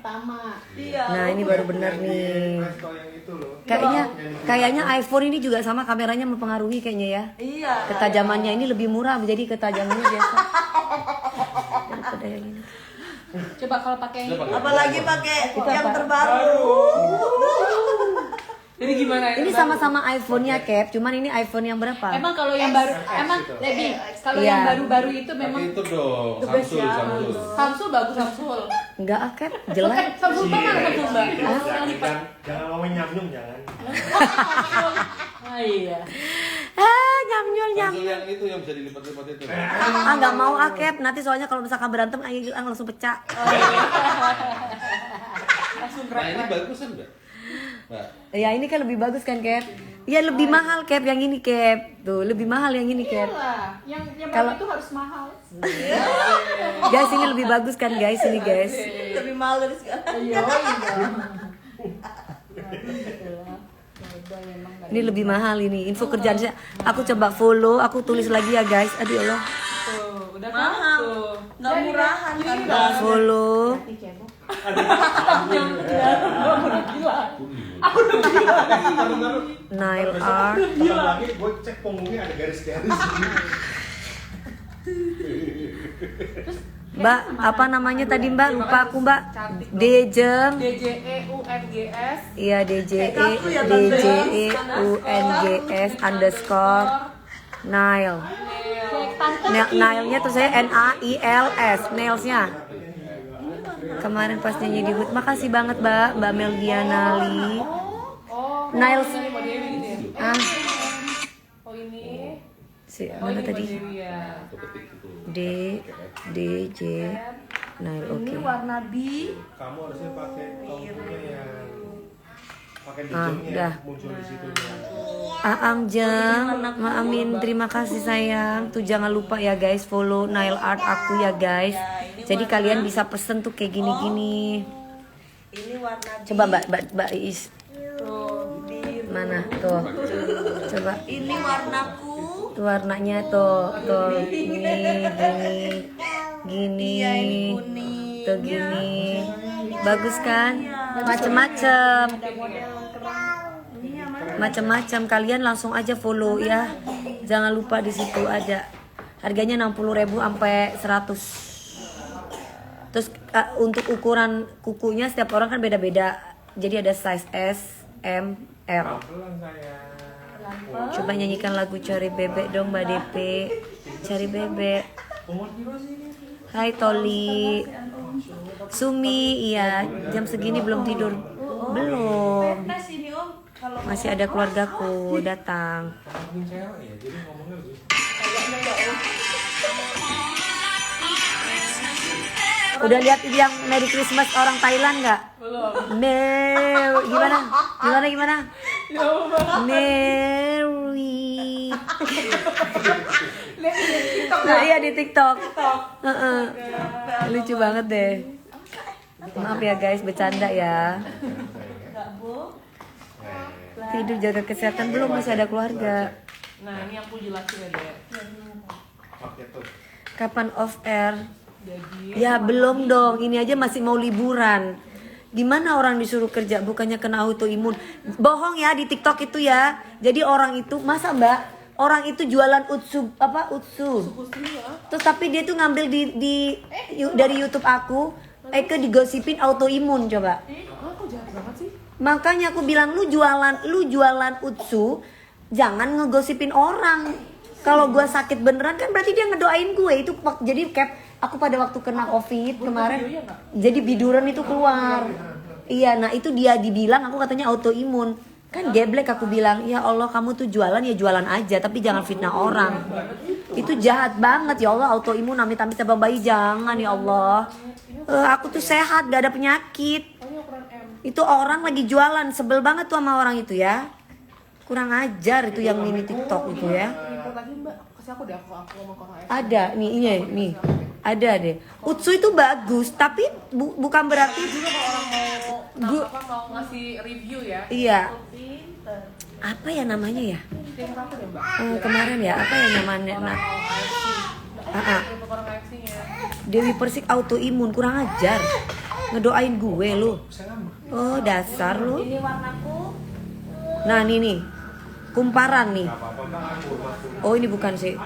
pertama. Iya. Nah ini baru benar nih. Resto yang itu loh. Kayaknya iPhone ini juga sama kameranya mempengaruhi kayaknya ya. Iya. Ketajamannya ini lebih murah, jadi ketajamannya biasa. Daripada yang ini. Coba kalau pakai yang ini. Apalagi pakai Itu yang apa? terbaru. Jadi gimana? Ini sama-sama iPhone-nya Cap, cuman ini iPhone yang berapa? Emang kalau yang baru, emang Debbie, kalau Iya. yang baru-baru itu memang Tapi itu dong, the best Samsul, ya. Samsul. Samsul bagus Samsul. Enggak ah Cap, jelek. Samsul mana Samsul Mbak? Jangan ngomongin nyamnyum jangan. Oh iya. Nyamnyul Samsul yang itu yang bisa dilipat-lipat itu. nggak mau ah Cap, nanti soalnya kalau misalkan berantem langsung pecah. Langsung Nah ini gerak. bagus kan enggak? Mbak, Ya ini kan lebih bagus kan Cap? Ya lebih mahal Cap yang ini Cap. Tuh, lebih mahal yang ini Cap. Iyalah, yang Kalau- baru itu harus mahal. Guys, ini lebih bagus kan guys, ini guys. Lebih mahal dari sekarang. Iya, Ini lebih mahal ini. Info kerjaan saya. Aku coba follow, aku tulis lagi ya guys. Aduh ya Allah. Tuh, udah kan? Mahal. Tuh. Nggak murahan kan. Follow. Nail art. Belum lagi gue cek punggungnya ada garis-garis. Mbak, apa namanya tadi Mbak? Lupa aku Mbak. Dejeng. DJEUNGS Iya DJEUNGS underscore Nail. Nailnya tuh saya NAILS. Nailsnya. Kemarin pas nyanyi di Hood, makasih banget Mbak Melgianali. Nails. ini mau Dewi gitu ya? Ah, Oh ini. si Oh mana ini tadi? mau Dewi ya. D D J Nail. Ini Oke. warna B. Kamu harusnya pakai tombolnya yang pakai Ah, dijemnya dah. muncul di situ. Aang Jeng, Maamin, terima kasih sayang. Tuh jangan lupa ya guys, follow nail art aku ya guys. Jadi kalian bisa pesen tuh kayak gini-gini. Ini warna B. Coba Mbak Iis. Tuh, biru. Mana tuh? Coba. Ini warnaku. Tuh warnanya tuh gini. Iya, ini kuning. Tuh gini. Bagus kan? Macem-macem. Macam-macam, kalian langsung aja follow ya. Jangan lupa di situ ada. Harganya 60.000 sampai 100. Terus untuk ukuran kukunya setiap orang kan beda-beda. Jadi ada size S, M, L. Pelan sayang. Coba nyanyikan lagu Cari Bebek dong Mbak DP. Cari Bebek. Hai Toli. Sumi, iya. Jam segini belum tidur. Belum. Nah, sini Om. Kalau Masih ada keluargaku datang. Ngomongin cewek ya, jadi ngomongnya lebih. Udah lihat yang Merry Christmas orang Thailand nggak? Belum. Gimana? Merry. Nah, iya di TikTok. Heeh. Lucu banget deh. Maaf ya guys, bercanda ya. Tidur jaga kesehatan belum, masih ada keluarga. Nah ini aku jelasin ya deh. Oke tuh. Kapan off air? Jadi Ya belum dong, ini aja masih mau liburan. Gimana orang disuruh kerja bukannya kena autoimun? Bohong ya di TikTok itu ya. Jadi orang itu, masa Mbak? Orang itu jualan utsu Terus tapi dia tuh ngambil dari YouTube aku, digosipin autoimun coba. aku jahat banget sih. Makanya aku bilang lu jualan utsu, jangan ngegosipin orang. Kalau gua sakit beneran kan berarti dia ngedoain gue. Itu jadi Cap, aku pada waktu kena Covid kemarin, jadi biduran itu keluar. Iya, nah itu dia dibilang aku katanya autoimun. Kan geblek aku bilang, ya Allah kamu tuh jualan ya jualan aja, tapi jangan fitnah orang. Itu jahat banget ya Allah, autoimun amit-amit cabang bayi jangan ya Allah. Aku tuh sehat, gak ada penyakit. Itu orang lagi jualan, sebel banget tuh sama orang itu ya. Kurang ajar itu yang mini TikTok itu ya. Impor lagi Mbak, kasih aku deh aku ngomong ke orang Ada nih, ada deh. Utsu itu bagus, tapi bukan berarti juga kalau orang mau ngasih review ya. iya. Apa ya namanya ya? Tim aku deh Mbak. Kemarin ya, apa ya namanya? Untuk orang AFC-nya. Dewi Persik autoimun, kurang ajar. Ngedoain gue lu. Oh, dasar lu. Ini warnaku. Nah, nih. Kumparan nih. Oh, ini bukan sih.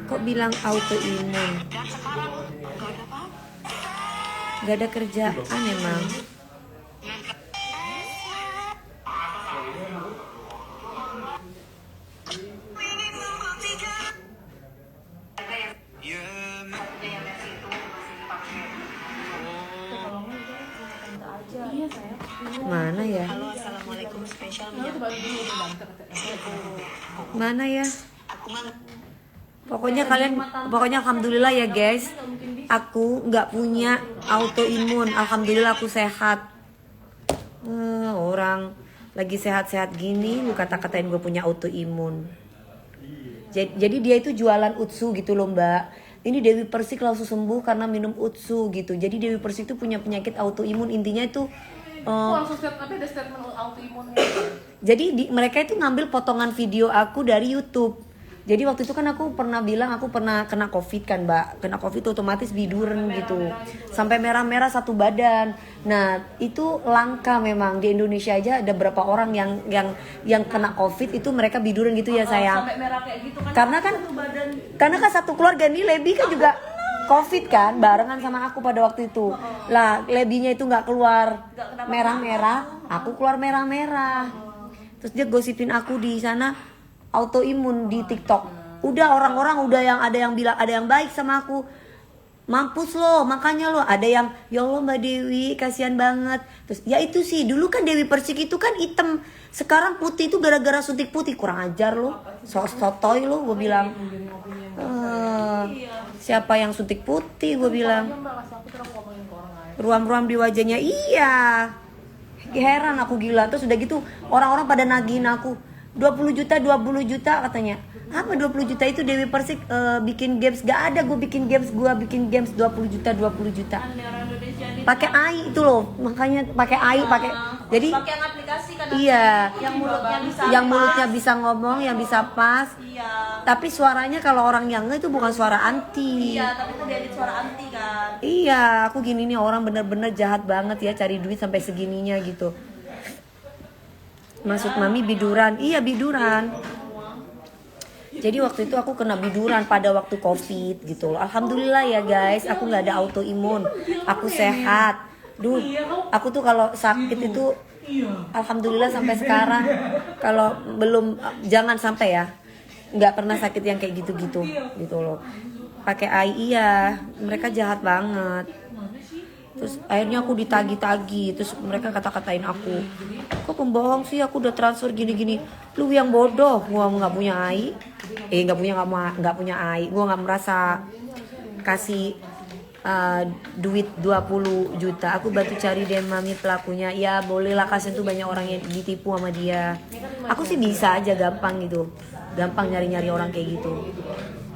Kok bilang autoimun? Gak ada kerjaan emang. Mana ya? Assalamualaikum spesial. Mana ya? Pokoknya alhamdulillah ya guys. Aku nggak punya autoimun. Alhamdulillah aku sehat. Orang lagi sehat-sehat gini, lu kata-katain gue punya autoimun. Jadi dia itu jualan utsu gitu loh mbak. Ini Dewi Persik langsung sembuh karena minum utsu gitu. Jadi Dewi Persik itu punya penyakit autoimun. Intinya itu langsung ada statement autoimun. Jadi mereka itu ngambil potongan video aku dari YouTube. Jadi waktu itu kan aku pernah bilang aku pernah kena COVID kan mbak. Kena COVID otomatis biduran gitu. Sampai merah-merah satu badan. Nah itu langka memang. Di Indonesia aja ada berapa orang yang kena COVID itu mereka biduran gitu ya sayang. Sampai merah kayak gitu kan. Karena kan satu keluarga nih Lebi kan juga COVID kan barengan sama aku pada waktu itu. Lah Lebinya itu nggak keluar merah-merah, aku keluar merah-merah. Terus dia gosipin aku di sana autoimun di TikTok. Udah orang-orang udah yang ada yang bilang ada yang baik sama aku. Mampus lo, makanya lo ada yang ya Allah Mbak Dewi kasihan banget. Terus ya itu sih dulu kan Dewi Persik itu kan hitam. Sekarang putih itu gara-gara suntik putih, kurang ajar lo. Sotoy lo gue bilang. Siapa yang suntik putih gue bilang. Ruam-ruam di wajahnya iya. Heran aku gila. Terus udah gitu orang-orang pada nagihin aku 20 juta katanya. Apa 20 juta itu Dewi Persik bikin games. Gak ada gue bikin games 20 juta. Pakai AI itu loh. Makanya pakai AI jadi Pakai yang aplikasi kan. iya. Yang mulutnya bisa Ngomong, yang bisa pas. Iya. Tapi suaranya kalau orang yang itu bukan suara anti. Iya, tapi itu diedit suara anti kan. Iya, aku gini nih orang bener-bener jahat banget ya cari duit sampai segininya gitu. Maksud mami biduran, iya biduran. Jadi waktu itu aku kena biduran pada waktu COVID gitu loh. Alhamdulillah ya guys, aku nggak ada autoimun, aku sehat. Duh, aku tuh kalau sakit itu, alhamdulillah sampai sekarang. Kalau belum, jangan sampai ya, nggak pernah sakit yang kayak gitu-gitu, gitu loh. Pakai AI iya, mereka jahat banget. Terus akhirnya aku ditagi-tagi, terus mereka kata-katain aku, kok pembohong sih, aku udah transfer gini-gini. Lu yang bodoh, gua nggak punya AI, nggak punya AI, gua nggak merasa kasih duit 20 juta. Aku bantu cari deh mami pelakunya. Ya boleh lah, kasihan tuh banyak orang yang ditipu sama dia. Aku sih bisa aja gampang gitu, gampang nyari-nyari orang kayak gitu.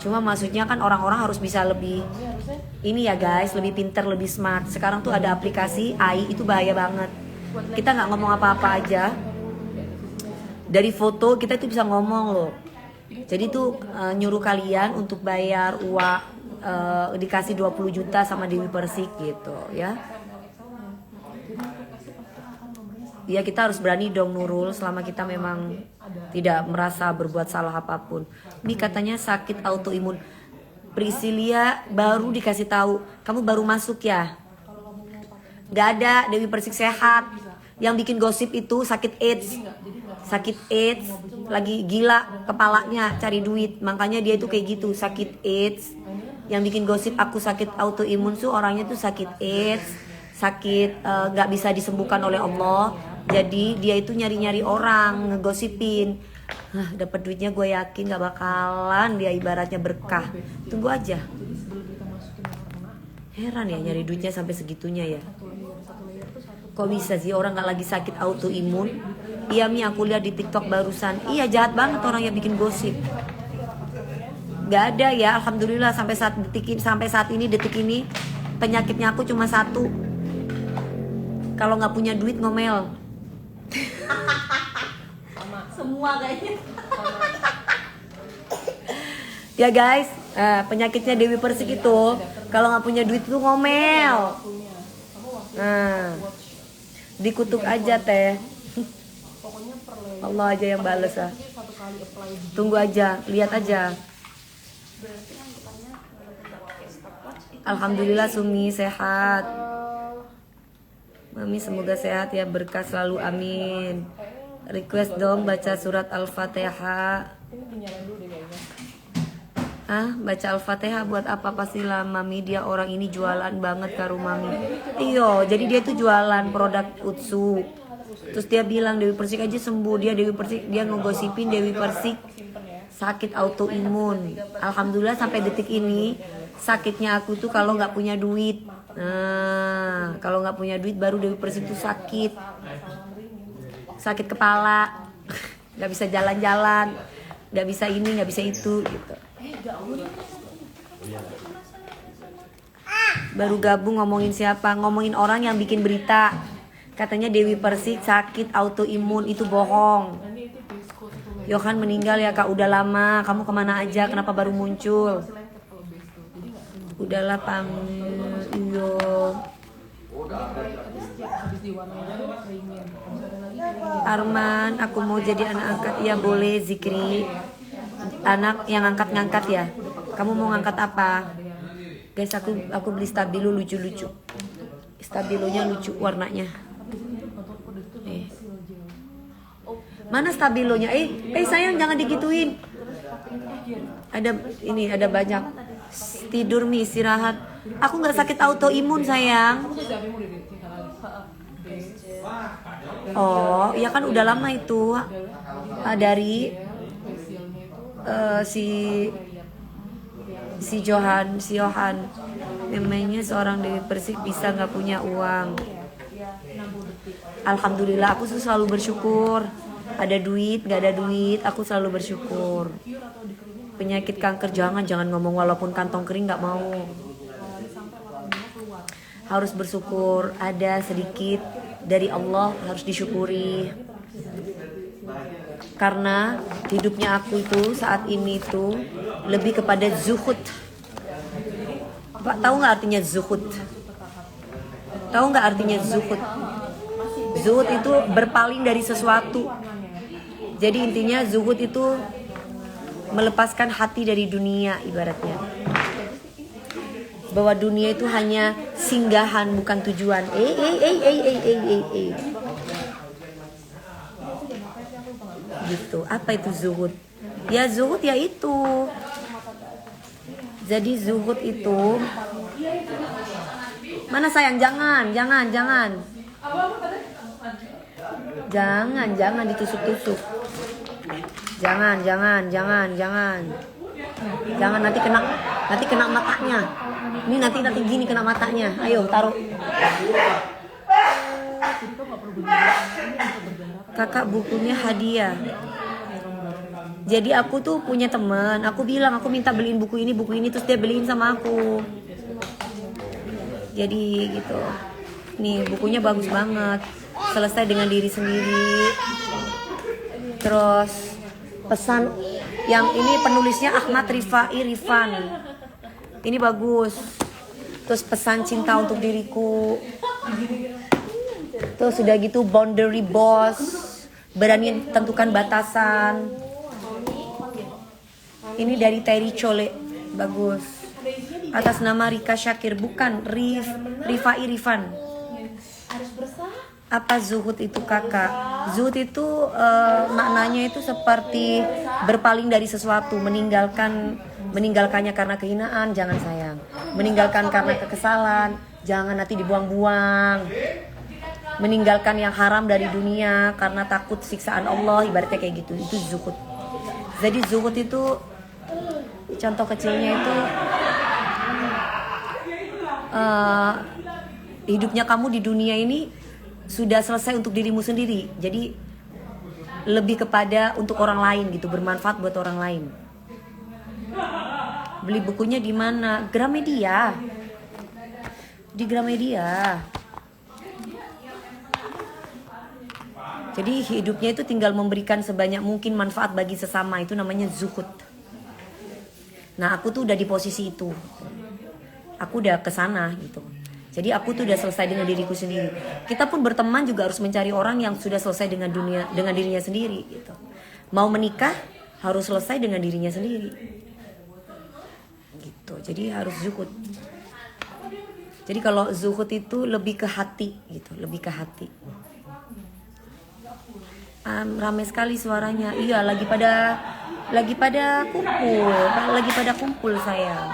Cuma maksudnya kan orang-orang harus bisa lebih ini ya guys, lebih pinter, lebih smart. Sekarang tuh ada aplikasi AI itu bahaya banget. Kita nggak ngomong apa-apa aja. Dari foto kita tuh bisa ngomong loh. Jadi tuh nyuruh kalian untuk bayar uang dikasih 20 juta sama Dewi Persik gitu ya. Ya kita harus berani dong Nurul selama kita memang tidak merasa berbuat salah apapun. Ini katanya sakit autoimun. Priscilia baru dikasih tahu, kamu baru masuk ya. Gak ada, Dewi Persik sehat. Yang bikin gosip itu sakit AIDS, lagi gila kepalanya cari duit. Makanya dia itu kayak gitu, sakit AIDS. Yang bikin gosip aku sakit autoimun tuh orangnya tuh sakit AIDS, sakit gak bisa disembuhkan oleh Allah. Jadi dia itu nyari-nyari orang, ngegosipin. Dapat duitnya gue yakin gak bakalan dia ibaratnya berkah. Tunggu aja. Heran ya nyari duitnya sampai segitunya ya. Kok bisa sih orang gak lagi sakit autoimun? Iya Mi, aku lihat di TikTok barusan. Iya jahat banget orang yang bikin gosip. Gak ada ya, alhamdulillah sampai saat ini detik ini penyakitnya aku cuma satu. Kalau nggak punya duit ngomel. Semua kayaknya. Ya guys, penyakitnya Dewi Persik itu kalau nggak punya duit tuh ngomel. Nah, dikutuk aja teh. Pokoknya per layer Allah aja yang bales ah. itu satu kali apply di Tunggu aja, lihat aja. Berarti kan bukannya walaupun nggak pakai stopwatch itu Alhamdulillah Sumi sehat. Mami semoga sehat ya, berkah selalu, amin. Request dong baca surat Al-Fatihah. ini dinyalain dulu deh kayaknya. Baca Al-Fatihah buat apa? Pastilah Mami, dia orang ini jualan banget karo Mami. Iyo, jadi dia tuh jualan produk Utsu. Terus dia bilang Dewi Persik aja sembuh. Dia Dewi Persik, dia ngegosipin Dewi Persik sakit autoimun. Alhamdulillah sampai detik ini sakitnya aku tuh kalau nggak punya duit. Nah, kalau nggak punya duit baru Dewi Persik tuh sakit kepala, nggak bisa jalan-jalan, nggak bisa ini, nggak bisa itu gitu. Baru gabung ngomongin siapa? Ngomongin orang yang bikin berita. Katanya Dewi Persik sakit autoimun, itu bohong. Yohan meninggal ya kak, udah lama. Kamu kemana aja? Kenapa baru muncul? Udahlah pang, iyo. Habis diwarnain lagi keringin. Arman, aku mau jadi anak angkat. Ya boleh Zikri. Anak yang angkat-ngangkat ya. Kamu mau ngangkat apa? Guys, aku beli stabilo lucu-lucu. Stabilonya lucu warnanya. Mana stabilonya? Sayang jangan digituin. Ada banyak. Tidur Mi, istirahat. Aku nggak sakit autoimun sayang. Oh, ya kan udah lama itu. Dari si Johan namanya seorang Dewi Persik bisa nggak punya uang. Alhamdulillah aku selalu bersyukur. Ada duit nggak ada duit aku selalu bersyukur. Penyakit kanker jangan ngomong walaupun kantong kering nggak mau. Harus bersyukur, ada sedikit dari Allah harus disyukuri. Karena hidupnya aku itu saat ini tuh lebih kepada zuhud. Pak, tahu nggak artinya zuhud? Tahu nggak artinya zuhud? Zuhud itu berpaling dari sesuatu. Jadi intinya zuhud itu melepaskan hati dari dunia ibaratnya. Bahwa dunia itu hanya singgahan bukan tujuan. Gitu. Apa itu zuhud? Ya zuhud ya itu. Jadi zuhud itu mana sayang, jangan ditusuk-tusuk. Jangan nanti kena matanya. Ini nanti gini kena matanya. Ayo taruh. Kakak bukunya hadiah. Jadi aku tuh punya teman, aku bilang aku minta beliin buku ini terus dia beliin sama aku. Jadi gitu. Nih bukunya bagus banget. Selesai dengan diri sendiri. Terus pesan yang ini penulisnya Ahmad Rifai Rifan. Ini bagus. Terus pesan cinta untuk diriku. Terus sudah gitu boundary boss, berani tentukan batasan. Ini dari Terry Chole, bagus. Atas nama Rika Syakir, bukan Rifai Rifan. Apa zuhud itu kakak? Zuhud itu maknanya itu seperti berpaling dari sesuatu, meninggalkannya karena kehinaan, jangan sayang. Meninggalkan karena kekesalan, jangan nanti dibuang-buang. Meninggalkan yang haram dari dunia karena takut siksaan Allah, ibaratnya kayak gitu. Itu zuhud. Jadi zuhud itu contoh kecilnya itu hidupnya kamu di dunia ini sudah selesai untuk dirimu sendiri. Jadi lebih kepada untuk orang lain gitu, bermanfaat buat orang lain. Beli bukunya di mana? Gramedia. Di Gramedia. Jadi hidupnya itu tinggal memberikan sebanyak mungkin manfaat bagi sesama, itu namanya zuhud. Nah aku tuh udah di posisi itu. Aku udah kesana gitu. Jadi aku tuh udah selesai dengan diriku sendiri. Kita pun berteman juga harus mencari orang yang sudah selesai dengan dirinya sendiri gitu. Mau menikah harus selesai dengan dirinya sendiri. Gitu. Jadi harus zuhud. Jadi kalau zuhud itu lebih ke hati gitu, lebih ke hati. Ramai sekali suaranya. Iya, lagi pada kumpul sayang.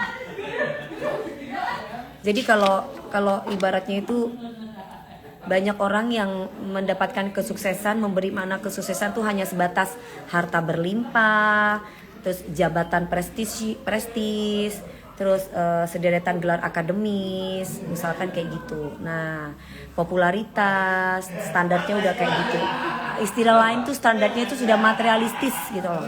Jadi kalau ibaratnya itu banyak orang yang mendapatkan kesuksesan, memberi makna kesuksesan tuh hanya sebatas harta berlimpah, terus jabatan prestis, terus sederetan gelar akademis, misalkan kayak gitu. Nah, popularitas, standarnya udah kayak gitu. Istilah lain tuh standarnya itu sudah materialistis gitu loh.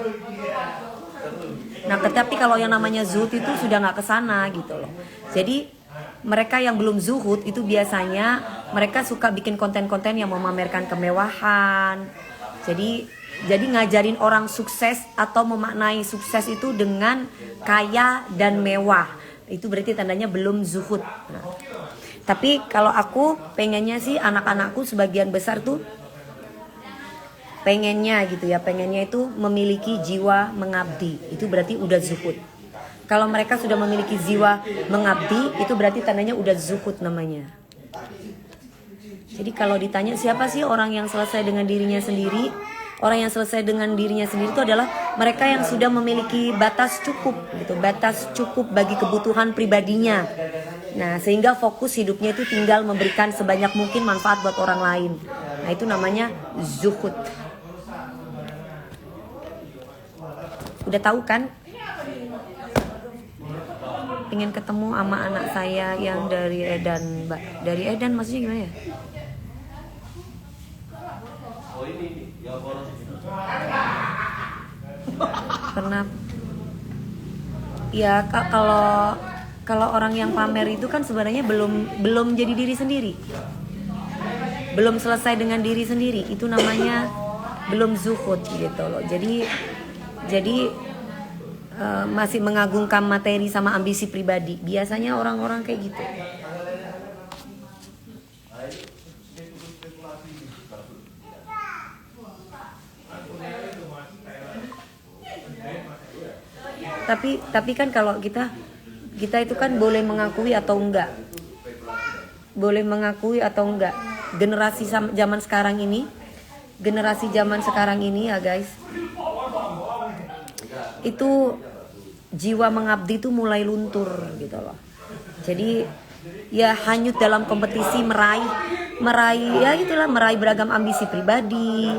Nah, tetapi kalau yang namanya zuhud itu sudah nggak kesana gitu loh. Jadi mereka yang belum zuhud itu biasanya mereka suka bikin konten-konten yang memamerkan kemewahan. Jadi ngajarin orang sukses atau memaknai sukses itu dengan kaya dan mewah. Itu berarti tandanya belum zuhud. Nah, tapi kalau aku pengennya sih anak-anakku sebagian besar tuh pengennya itu memiliki jiwa mengabdi. Itu berarti udah zuhud. Kalau mereka sudah memiliki jiwa mengabdi, itu berarti tandanya udah zuhud namanya. Jadi kalau ditanya siapa sih orang yang selesai dengan dirinya sendiri? Orang yang selesai dengan dirinya sendiri itu adalah mereka yang sudah memiliki batas cukup gitu, batas cukup bagi kebutuhan pribadinya. Nah, sehingga fokus hidupnya itu tinggal memberikan sebanyak mungkin manfaat buat orang lain. Nah, itu namanya zuhud. Udah tahu kan? Pengen ketemu sama anak saya yang dari Edan, Mbak. Dari Edan maksudnya gimana ya? Karena ya kalau orang yang pamer itu kan sebenarnya belum jadi diri sendiri. Belum selesai dengan diri sendiri. Itu namanya belum zuhud gitu loh. Jadi masih mengagungkan materi sama ambisi pribadi. Biasanya orang-orang kayak gitu. Tapi kan kalau kita itu kan boleh mengakui atau enggak. Boleh mengakui atau enggak. Generasi zaman sekarang ini ya guys. Itu jiwa mengabdi itu mulai luntur gitu loh. Jadi ya hanyut dalam kompetisi meraih ya itulah, meraih beragam ambisi pribadi.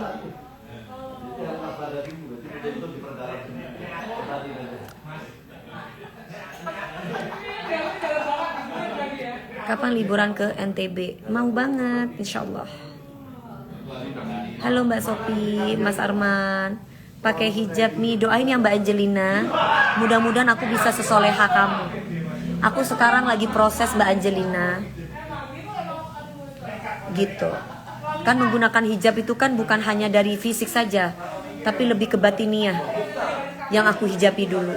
Kapan liburan ke NTB? Mau banget, insyaallah. Halo Mbak Sopi, Mas Arman. Pakai hijab nih, doain ya Mbak Angelina. Mudah-mudahan aku bisa sesoleha kamu. Aku sekarang lagi proses Mbak Angelina. Gitu. Kan menggunakan hijab itu kan bukan hanya dari fisik saja, tapi lebih ke batiniah. Yang aku hijabi dulu.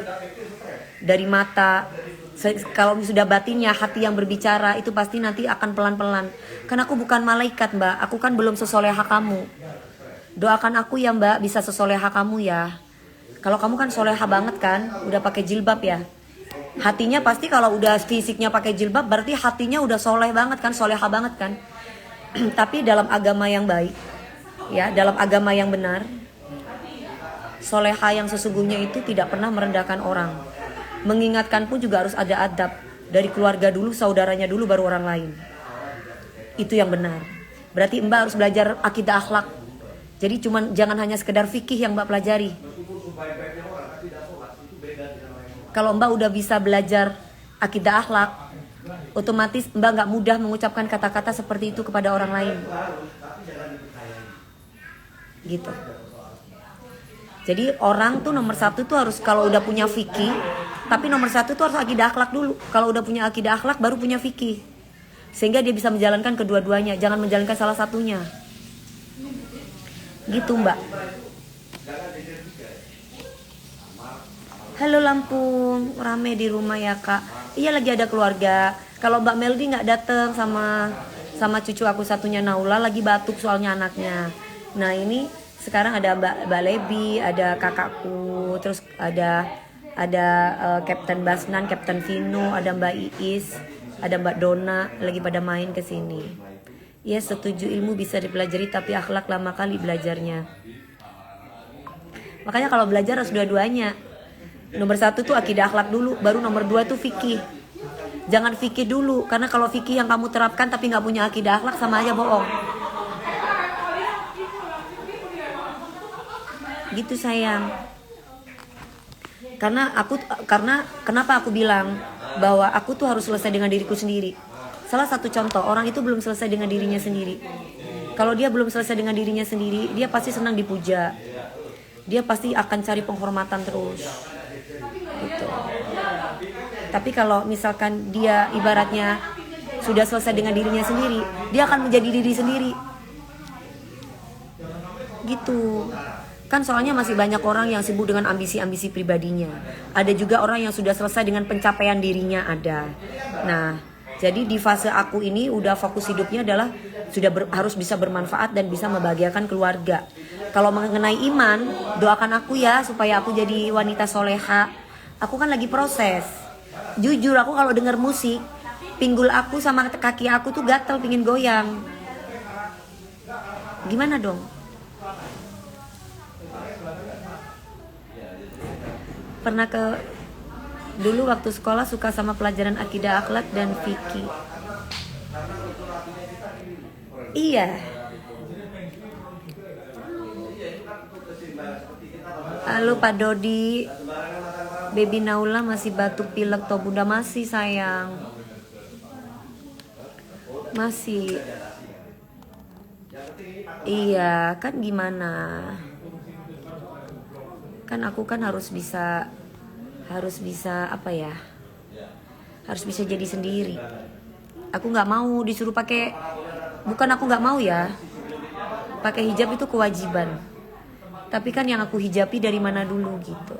Dari mata. Kalau sudah batinnya, hati yang berbicara, itu pasti nanti akan pelan-pelan. Karena aku bukan malaikat Mbak, aku kan belum sesoleha kamu. Doakan aku ya Mbak, bisa sesoleha kamu ya. Kalau kamu kan soleha banget kan, udah pakai jilbab ya. Hatinya pasti kalau udah fisiknya pakai jilbab, berarti hatinya udah soleh banget kan, soleha banget kan. Tapi dalam agama yang baik, ya, dalam agama yang benar, soleha yang sesungguhnya itu tidak pernah merendahkan orang. Mengingatkan pun juga harus ada adab. Dari keluarga dulu, saudaranya dulu, baru orang lain. Itu yang benar. Berarti Mbak harus belajar akidah akhlak. Jadi jangan hanya sekedar fikih yang Mbak pelajari. Kalau Mbak udah bisa belajar akidah akhlak, otomatis Mbak gak mudah mengucapkan kata-kata seperti itu kepada orang lain. Gitu. Jadi orang tuh nomor satu tuh harus, kalau udah punya fikih, tapi nomor satu tuh harus akidah akhlak dulu. Kalau udah punya akidah akhlak baru punya fikih. Sehingga dia bisa menjalankan kedua-duanya, jangan menjalankan salah satunya. Gitu Mbak. Halo Lampung, rame di rumah ya Kak. Iya lagi ada keluarga. Kalau Mbak Meldi nggak datang sama cucu aku satunya Naula lagi batuk soalnya anaknya. Nah ini sekarang ada Mbak Lebi, ada kakakku, terus ada Kapten Basnan, Kapten Vino, ada Mbak Iis, ada Mbak Dona lagi pada main ke sini. Ya setuju, ilmu bisa dipelajari tapi akhlak lama kali belajarnya. Makanya kalau belajar harus dua-duanya. Nomor 1 tuh akidah akhlak dulu, baru nomor 2 tuh fikih. Jangan fikih dulu, karena kalau fikih yang kamu terapkan tapi nggak punya akidah akhlak sama aja bohong. Gitu sayang. Karena kenapa aku bilang bahwa aku tuh harus selesai dengan diriku sendiri. Salah satu contoh, orang itu belum selesai dengan dirinya sendiri. Kalau dia belum selesai dengan dirinya sendiri, dia pasti senang dipuja. Dia pasti akan cari penghormatan terus. Gitu. Tapi kalau misalkan dia ibaratnya sudah selesai dengan dirinya sendiri, dia akan menjadi diri sendiri. Gitu. Kan soalnya masih banyak orang yang sibuk dengan ambisi-ambisi pribadinya. Ada juga orang yang sudah selesai dengan pencapaian dirinya ada. Nah, jadi di fase aku ini udah fokus hidupnya adalah harus bisa bermanfaat dan bisa membahagiakan keluarga. Kalau mengenai iman, doakan aku ya supaya aku jadi wanita soleha. Aku kan lagi proses. Jujur aku kalau dengar musik, pinggul aku sama kaki aku tuh gatel pingin goyang. Gimana dong? Pernah dulu waktu sekolah suka sama pelajaran akidah akhlak dan fikih. Iya. Halo Pak Dodi. Baby Naula masih batuk pilek toh bunda? Masih sayang. Masih. Iya, kan gimana? Kan aku kan harus bisa apa ya? Harus bisa jadi sendiri. Aku nggak mau disuruh pakai, bukan aku nggak mau ya. Pakai hijab itu kewajiban. Tapi kan yang aku hijabi dari mana dulu gitu.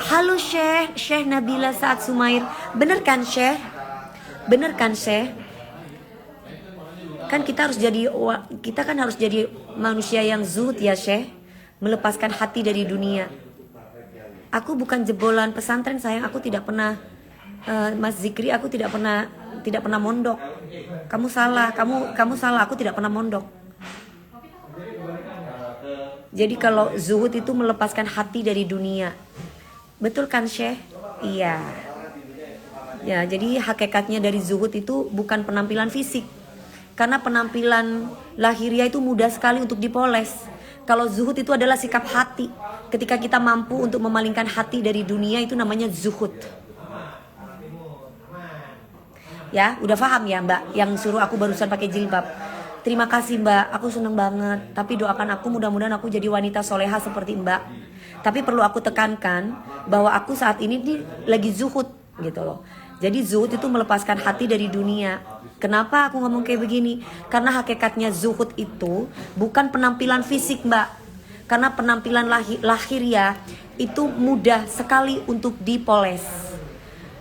Halo Syekh Nabila Saad Sumair. Bener kan Syekh? Bener kan Syekh? Kan kita harus jadi manusia yang zuhud ya Syekh. Melepaskan hati dari dunia. Aku bukan jebolan pesantren sayang, aku tidak pernah Mas Zikri, aku tidak pernah mondok. Kamu salah, kamu salah, aku tidak pernah mondok. Jadi kalau zuhud itu melepaskan hati dari dunia. Betul kan Syekh? Iya. Ya, jadi hakikatnya dari zuhud itu bukan penampilan fisik. Karena penampilan lahiriah itu mudah sekali untuk dipoles. Kalau zuhud itu adalah sikap hati. Ketika kita mampu untuk memalingkan hati dari dunia, itu namanya zuhud. Ya, udah paham ya Mbak yang suruh aku barusan pakai jilbab. Terima kasih Mbak, aku seneng banget. Tapi doakan aku mudah-mudahan aku jadi wanita soleha seperti Mbak. Tapi perlu aku tekankan bahwa aku saat ini lagi zuhud gitu loh. Jadi zuhud itu melepaskan hati dari dunia. Kenapa aku ngomong kayak begini? Karena hakikatnya zuhud itu bukan penampilan fisik Mbak. Karena penampilan lahiriah itu mudah sekali untuk dipoles.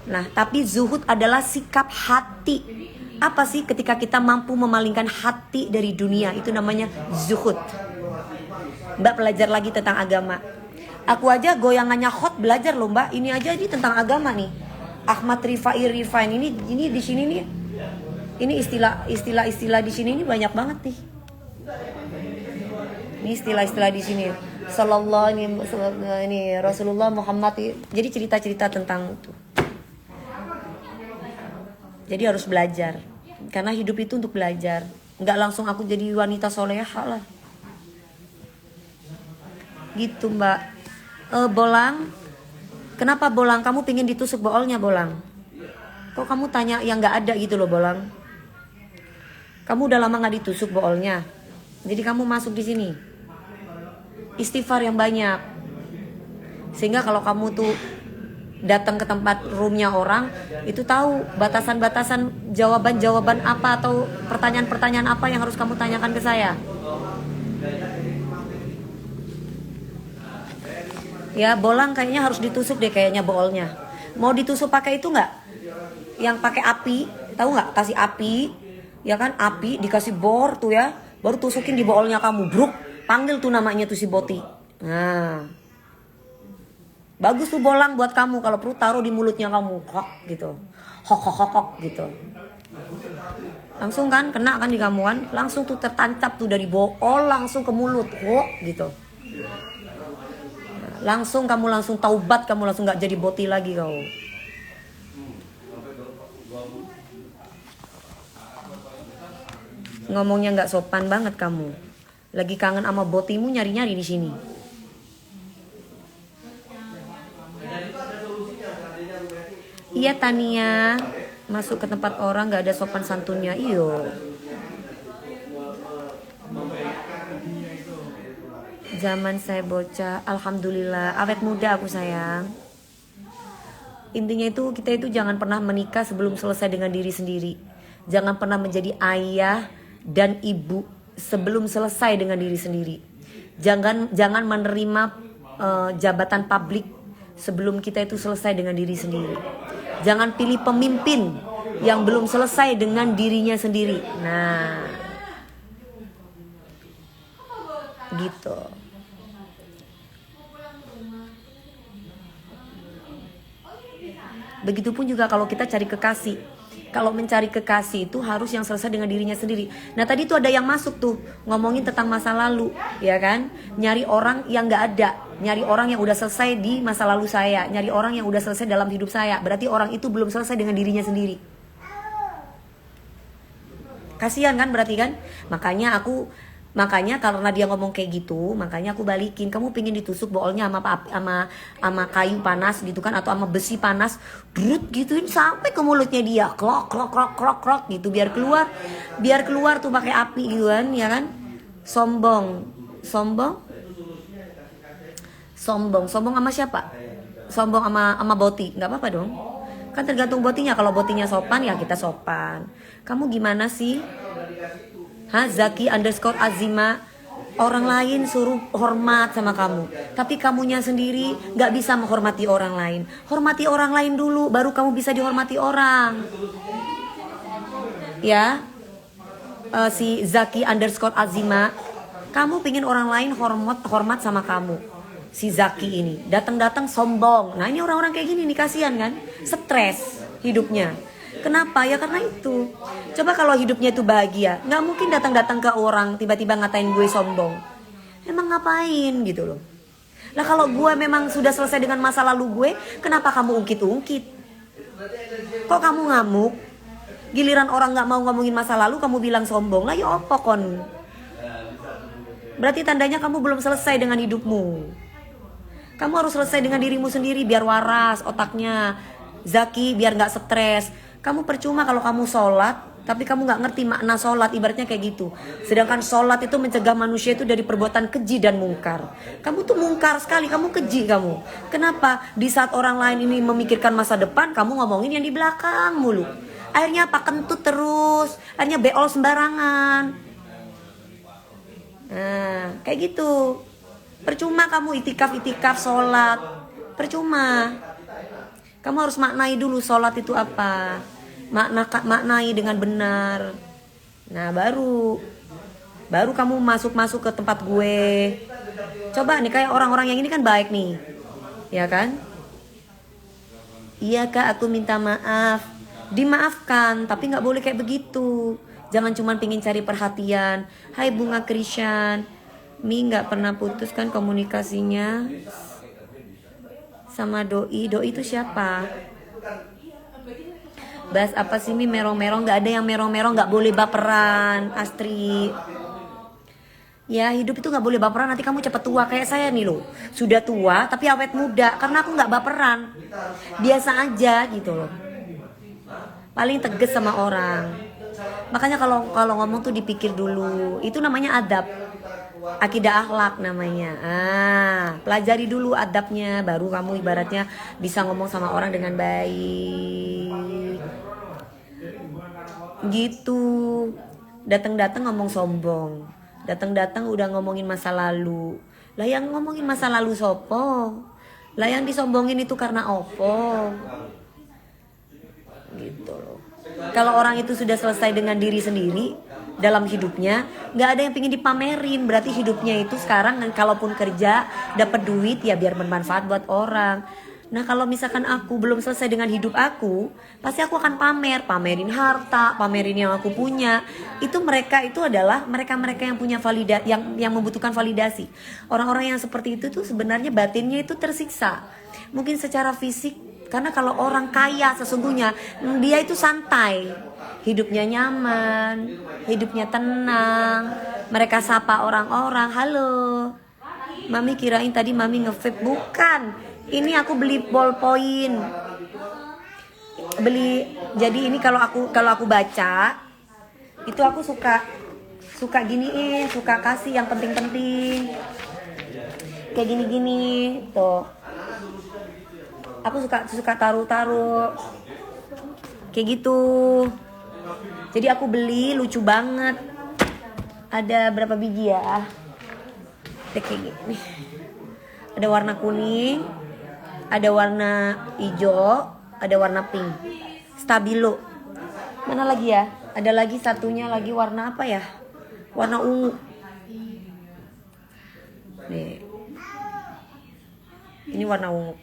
Nah, tapi zuhud adalah sikap hati. Apa sih ketika kita mampu memalingkan hati dari dunia? Itu namanya zuhud. Mbak belajar lagi tentang agama. Aku aja goyangannya hot belajar loh Mbak. Ini aja ini tentang agama nih. Ahmad Rifai Rifain ini di sini nih. Ini istilah di sini ini banyak banget nih. Ini istilah di sini. Sallallahu ini Rasulullah Muhammad. Jadi cerita-cerita tentang itu. Jadi harus belajar. Karena hidup itu untuk belajar. Enggak langsung aku jadi wanita soleha lah. Gitu Mbak. Bolang. Kenapa Bolang? Kamu pingin ditusuk boolnya Bolang? Kok kamu tanya yang nggak ada gitu loh Bolang? Kamu udah lama nggak ditusuk boolnya. Jadi kamu masuk di sini. Istighfar yang banyak. Sehingga kalau kamu tuh datang ke tempat roomnya orang, itu tahu batasan-batasan jawaban-jawaban apa atau pertanyaan-pertanyaan apa yang harus kamu tanyakan ke saya. Ya, Bolang kayaknya harus ditusuk deh kayaknya boolnya. Mau ditusuk pakai itu nggak? yang pakai api, tahu nggak? Kasih api, ya kan? Api dikasih bor tuh ya, baru tusukin di boolnya kamu, bruk. Panggil tuh namanya tuh si Boti. Nah, bagus tuh bolang buat kamu kalau perlu taruh di mulutnya kamu, hok gitu, hok gitu. Langsung kan kena kan di kamu kan, langsung tuh tertancap tuh dari bool langsung ke mulut, hok gitu. Langsung kamu langsung taubat, kamu langsung nggak jadi Boti lagi kau. Ngomongnya nggak sopan banget kamu. Lagi kangen sama Botimu nyari-nyari di sini. Iya Tania, masuk ke tempat orang nggak ada sopan santunnya, iyo. Zaman saya bocah, alhamdulillah, awet muda aku sayang. Intinya itu kita itu jangan pernah menikah sebelum selesai dengan diri sendiri. Jangan pernah menjadi ayah dan ibu sebelum selesai dengan diri sendiri. Jangan menerima jabatan publik sebelum kita itu selesai dengan diri sendiri. Jangan pilih pemimpin yang belum selesai dengan dirinya sendiri. Nah, gitu. Begitupun juga kalau kita cari kekasih. Kalau mencari kekasih itu harus yang selesai dengan dirinya sendiri. Nah tadi tuh ada yang masuk tuh ngomongin tentang masa lalu, ya kan? Nyari orang yang nggak ada, nyari orang yang udah selesai di masa lalu saya, nyari orang yang udah selesai dalam hidup saya. Berarti orang itu belum selesai dengan dirinya sendiri. Kasihan kan berarti kan? Makanya karena dia ngomong kayak gitu, makanya aku balikin. Kamu pingin ditusuk boolnya sama kayu panas gitu kan, atau sama besi panas, drut gituin sampai ke mulutnya dia, krok gitu, biar keluar tuh pakai api gitu kan, ya kan? Sombong sama siapa? Sombong sama Boti, nggak apa-apa dong. Kan tergantung Botinya. Kalau Botinya sopan ya kita sopan. Kamu gimana sih? Zaki _Azima, orang lain suruh hormat sama kamu, tapi kamunya sendiri gak bisa menghormati orang lain. Hormati orang lain dulu, baru kamu bisa dihormati orang. Ya, si Zaki _Azima, kamu pingin orang lain hormat sama kamu. Si Zaki ini datang sombong. Nah ini orang-orang kayak gini nih, kasihan kan, stres hidupnya. Kenapa? Ya karena itu. Coba kalau hidupnya itu bahagia, nggak mungkin datang ke orang tiba-tiba ngatain gue sombong. Emang ngapain gitu loh. Lah kalau gue memang sudah selesai dengan masa lalu gue, kenapa kamu ungkit-ungkit? Kok kamu ngamuk? Giliran orang nggak mau ngomongin masa lalu, kamu bilang sombong. Lah ya apa kon? Berarti tandanya kamu belum selesai dengan hidupmu. Kamu harus selesai dengan dirimu sendiri biar waras otaknya. Zaki biar nggak stres. Kamu percuma kalau kamu sholat, tapi kamu nggak ngerti makna sholat, ibaratnya kayak gitu. Sedangkan sholat itu mencegah manusia itu dari perbuatan keji dan mungkar. Kamu tuh mungkar sekali, kamu keji kamu. Kenapa? Di saat orang lain ini memikirkan masa depan, kamu ngomongin yang di belakang mulu. Akhirnya apa? Kentut terus, akhirnya beol sembarangan. Nah, kayak gitu. Percuma kamu itikaf sholat, percuma. Kamu harus maknai dulu sholat itu apa. Maknai dengan benar. Nah baru kamu masuk ke tempat gue. Coba nih kayak orang-orang yang ini kan baik nih, ya kan? Iya kak, aku minta maaf. Dimaafkan, tapi gak boleh kayak begitu. Jangan cuma pingin cari perhatian. Hai Bunga Krishan, Mi gak pernah putus kan komunikasinya sama Doi itu siapa? Bahas apa sih Mi merong-merong? Gak ada yang merong-merong, gak boleh baperan Astri. Ya hidup itu gak boleh baperan, nanti kamu cepet tua. Kayak saya nih loh, sudah tua tapi awet muda. Karena aku gak baperan, biasa aja gitu loh. Paling tegas sama orang. Makanya kalau ngomong tuh dipikir dulu. Itu namanya adab, akidah akhlak namanya. Pelajari dulu adabnya, baru kamu ibaratnya bisa ngomong sama orang dengan baik. Gitu. Datang ngomong sombong. Datang udah ngomongin masa lalu. Lah yang ngomongin masa lalu sopo? Lah yang disombongin itu karena opo? gitu loh. Kalau orang itu sudah selesai dengan diri sendiri dalam hidupnya, nggak ada yang pengen dipamerin. Berarti hidupnya itu sekarang, kalaupun kerja dapat duit ya biar bermanfaat buat orang. Nah kalau misalkan aku belum selesai dengan hidup aku, pasti aku akan pamerin harta, pamerin yang aku punya. Itu mereka itu adalah mereka yang punya yang membutuhkan validasi. Orang-orang yang seperti itu tuh sebenarnya batinnya itu tersiksa. Mungkin secara fisik, karena kalau orang kaya sesungguhnya dia itu santai, hidupnya nyaman, hidupnya tenang. Mereka sapa orang-orang, halo. Mami kirain tadi mami nge-vape, bukan. Ini aku beli ballpoint. Jadi ini kalau aku baca itu aku suka giniin, suka kasih yang penting-penting. Kayak gini-gini tuh. Aku suka taruh kayak gitu. Jadi aku beli, lucu banget. Ada berapa biji ya? Kayak gini. Ada warna kuning, ada warna hijau, ada warna pink. Stabilo. Mana lagi ya? Ada lagi satunya lagi warna apa ya? Warna ungu. Nih. Ini warna ungu.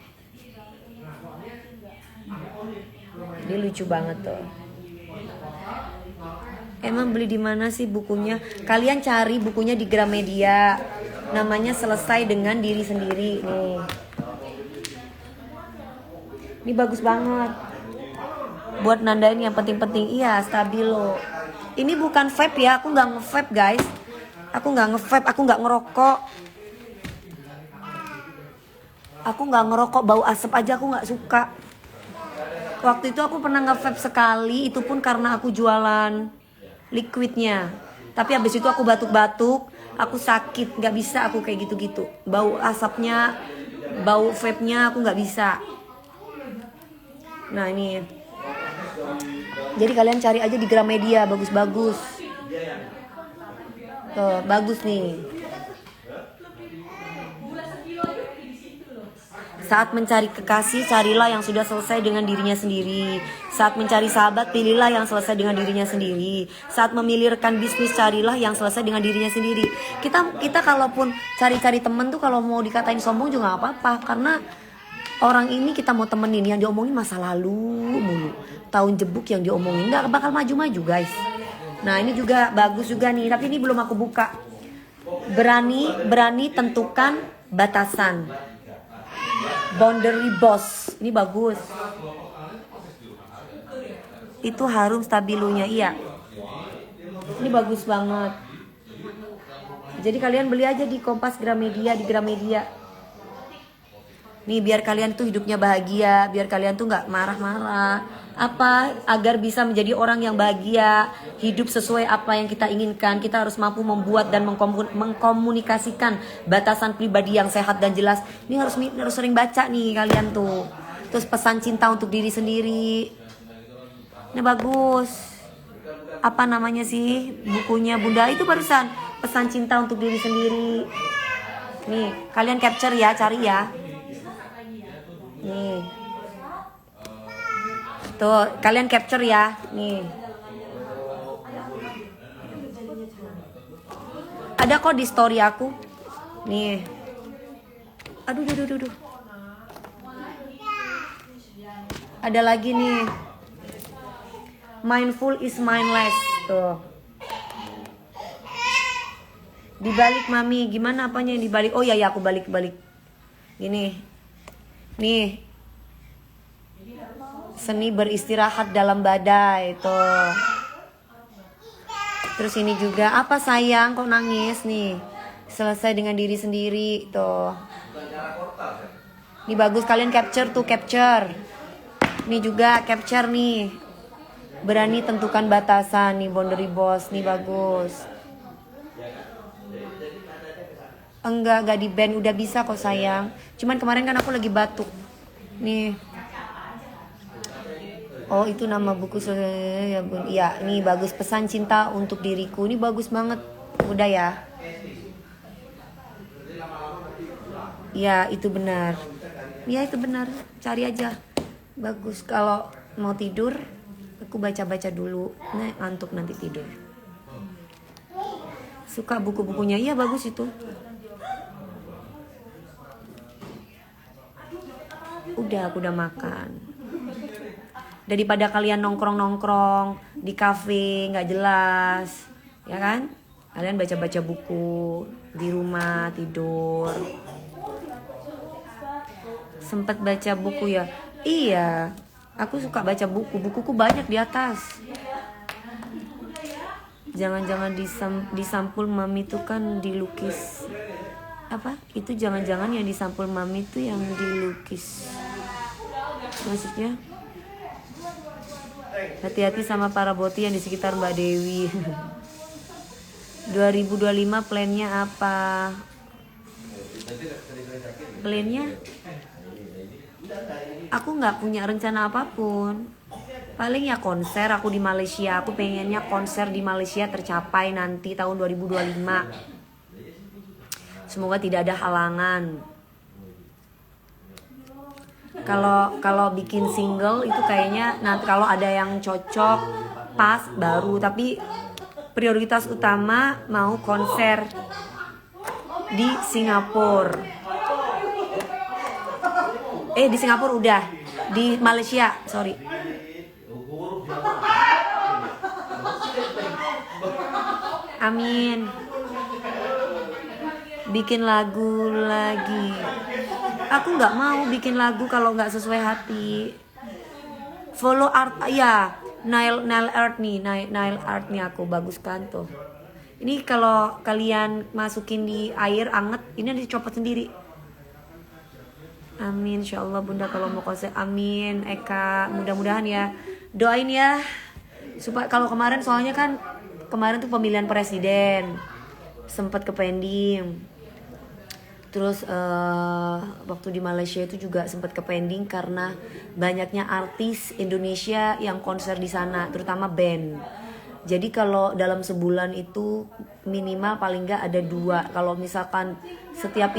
Dia lucu banget tuh. Emang beli di mana sih bukunya? Kalian cari bukunya di Gramedia. Namanya Selesai dengan Diri Sendiri. Nih. Ini bagus banget. Buat nandain yang penting-penting. Iya, stabilo. Ini bukan vape ya. Aku nggak nge-vape guys. Aku nggak nge-vape. Aku nggak ngerokok. Aku nggak ngerokok. Bau asap aja aku nggak suka. Waktu itu aku pernah nge-vape sekali. Itu pun karena aku jualan liquidnya. Tapi habis itu aku batuk-batuk. Aku sakit. Nggak bisa aku kayak gitu-gitu. Bau asapnya, bau vape-nya aku nggak bisa. Nah ini, jadi kalian cari aja di Gramedia, bagus-bagus. Tuh, bagus nih. Saat mencari kekasih, carilah yang sudah selesai dengan dirinya sendiri. Saat mencari sahabat, pilihlah yang selesai dengan dirinya sendiri. Saat memilih rekan bisnis, carilah yang selesai dengan dirinya sendiri. Kita kalaupun cari-cari temen tuh kalau mau dikatain sombong juga gak apa-apa, karena orang ini kita mau temenin, yang diomongin masa lalu mulu. Tahun jebuk yang diomongin gak bakal maju-maju guys. Nah ini juga bagus juga nih, tapi ini belum aku buka. Berani tentukan batasan. Boundary boss. Ini bagus. Itu harum stabilunya, iya. Ini bagus banget. Jadi kalian beli aja di Kompas Gramedia, di Gramedia. Nih biar kalian tuh hidupnya bahagia, biar kalian tuh nggak marah-marah. Apa agar bisa menjadi orang yang bahagia, hidup sesuai apa yang kita inginkan, kita harus mampu membuat dan mengkomunikasikan batasan pribadi yang sehat dan jelas. Ini harus sering baca nih kalian tuh. Terus pesan cinta untuk diri sendiri. Ini bagus. Apa namanya sih bukunya Bunda itu barusan, pesan cinta untuk diri sendiri. Nih kalian capture ya, cari ya. Nih. Tuh, kalian capture ya. Nih. Ada kok di story aku. Nih. Aduh. Ada lagi nih. Mindful is mindless. Tuh. Dibalik mami, gimana apanya yang dibalik? Oh ya aku balik. Gini. Nih, seni beristirahat dalam badai tuh. Terus ini juga apa sayang kok nangis nih? Selesai dengan diri sendiri tuh. Ini bagus, kalian capture. Ini juga capture nih. Berani tentukan batasan nih, boundary boss nih bagus. Enggak di ban, udah bisa kok sayang. Cuman kemarin kan aku lagi batuk. Nih. Oh itu nama buku ya bun. Ya nih bagus, pesan cinta untuk diriku. Ini bagus banget. Udah ya. Ya itu benar. Ya itu benar. Cari aja. Bagus kalau mau tidur. Aku baca-baca dulu. Nah, ngantuk nanti tidur. Suka buku-bukunya, iya bagus itu. Udah, aku udah makan. Daripada kalian nongkrong-nongkrong di kafe nggak jelas, ya kan? Kalian baca-baca buku di rumah tidur. Sempat baca buku ya? Iya, aku suka baca buku. Bukuku banyak di atas. Jangan-jangan di sampul mami itu kan dilukis. Apa? Itu jangan-jangan yang di sampul mami itu yang dilukis. Maksudnya? Hati-hati sama para boti yang di sekitar Mbak Dewi. 2025 plannya apa? Plannya? Aku nggak punya rencana apapun. Paling ya konser aku di Malaysia. Aku pengennya konser di Malaysia tercapai nanti tahun 2025. Semoga tidak ada halangan. Kalau bikin single itu kayaknya nanti kalau ada yang cocok pas baru, tapi prioritas utama mau konser di Singapura. Di Singapura udah, di Malaysia, sorry. Amin. Bikin lagu lagi. Aku nggak mau bikin lagu kalau nggak sesuai hati. Follow art ya, nail art nih, nail art nih aku bagus kan tuh. Ini kalau kalian masukin di air anget, ini dicopot sendiri. Amin, insyaallah bunda kalau mau konser, amin. Eka, mudah-mudahan ya, doain ya. Supaya kalau kemarin soalnya kan kemarin tuh pemilihan presiden sempat ke pending. Terus waktu di Malaysia itu juga sempat ke pending karena banyaknya artis Indonesia yang konser di sana, terutama band. Jadi kalau dalam sebulan itu minimal paling nggak ada 2. Kalau misalkan setiap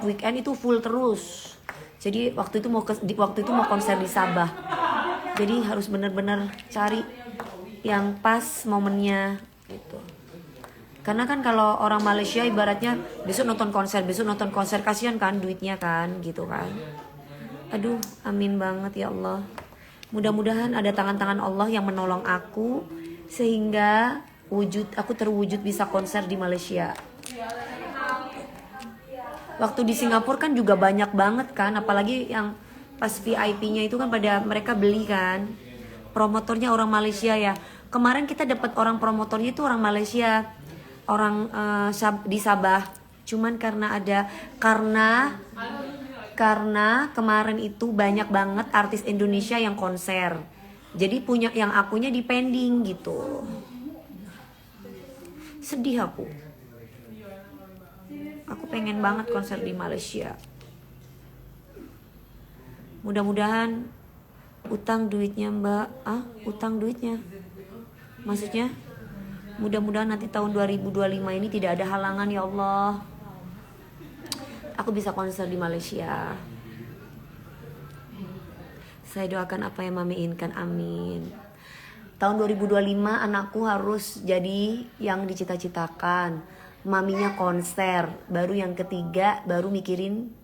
weekend itu full terus. Jadi waktu itu mau konser di Sabah. Jadi harus benar-benar cari yang pas momennya gitu. Karena kan kalau orang Malaysia ibaratnya besok nonton konser, kasihan kan duitnya kan gitu kan. Aduh, amin banget ya Allah. Mudah-mudahan ada tangan-tangan Allah yang menolong aku sehingga aku terwujud bisa konser di Malaysia. Waktu di Singapura kan juga banyak banget kan, apalagi yang pas VIP-nya itu kan pada mereka beli kan. Promotornya orang Malaysia ya. Kemarin kita dapat orang promotornya itu orang Malaysia. Orang di Sabah. Cuman karena kemarin itu banyak banget artis Indonesia yang konser. Jadi punya yang akunya di pending gitu. Sedih aku. Aku pengen banget konser di Malaysia. Mudah-mudahan utang duitnya Mbak. Utang duitnya. Maksudnya? Mudah-mudahan nanti tahun 2025 ini tidak ada halangan ya Allah. Aku bisa konser di Malaysia. Saya doakan apa yang Mami inginkan, amin. Tahun 2025 anakku harus jadi yang dicita-citakan. Maminya konser, baru yang ketiga baru mikirin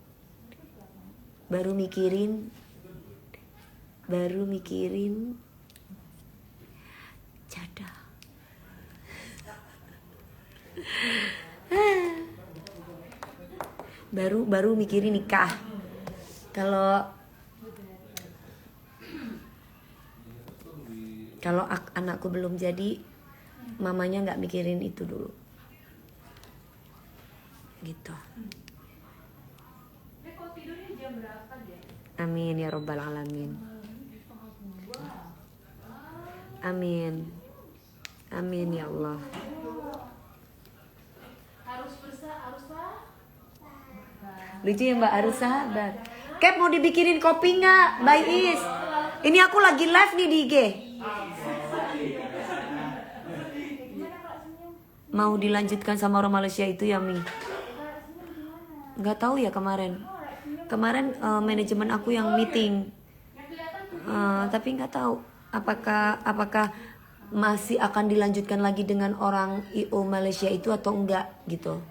cadar. baru mikirin nikah. Kalau anakku belum jadi, mamanya nggak mikirin itu dulu gitu. Amin ya robbal alamin. Amin. Amin ya Allah. Lucu ya Mbak, harus sabar. Kep mau dibikinin kopi nggak, Mbak Is? Ini aku lagi live nih di IG. Mau dilanjutkan sama orang Malaysia itu ya Mi? Nggak tahu ya kemarin manajemen aku yang meeting. Tapi nggak tahu. apakah masih akan dilanjutkan lagi dengan orang IO Malaysia itu atau enggak gitu.